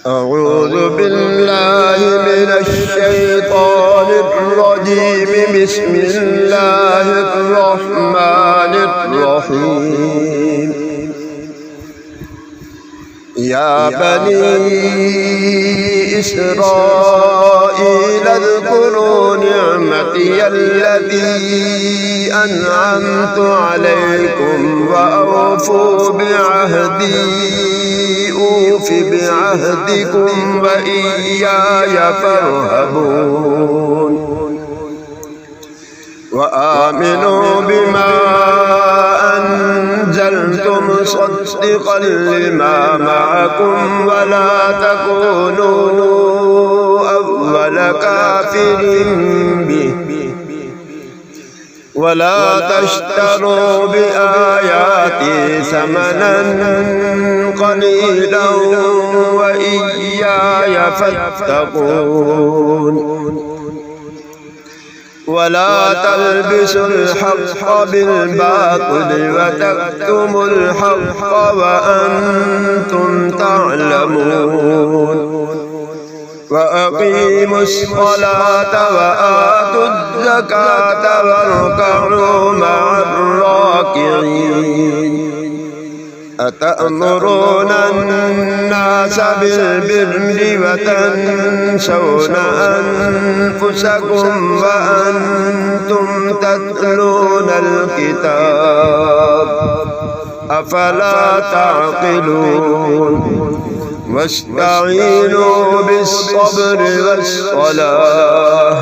أعوذ بالله من الشيطان الرجيم. بسم الله الرحمن الرحيم. يا بني إسرائيل اذكروا نعمتي التي أنعمت عليكم وأوفوا بعهدي أوف بعهدكم وإياي فارهبون. وآمنوا بما أنزلت مصدقا لما معكم ولا تكونوا أول كافر به ولا تشتروا بآياتي ثمنا قليلا وإياي فاتقون. ولا تلبسوا الحق بالباطل وتكتموا الحق وأنتم تعلمون. وأقيموا الصلاة وآتوا الزكاة واركعوا مع الراكعين. أتأمرون الناس بالبر وتنسون أنفسكم وأنتم تتلون الكتاب أفلا تعقلون. واستعينوا بالصبر والصلاة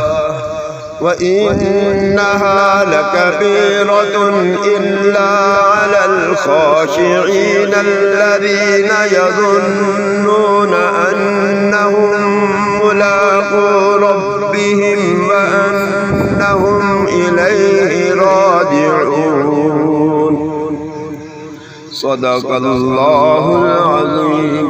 وإنها لكبيرة إلا على الخاشعين الذين يظنون أنهم ملاقو ربهم وأنهم إليه راجعون. صدق الله العظيم.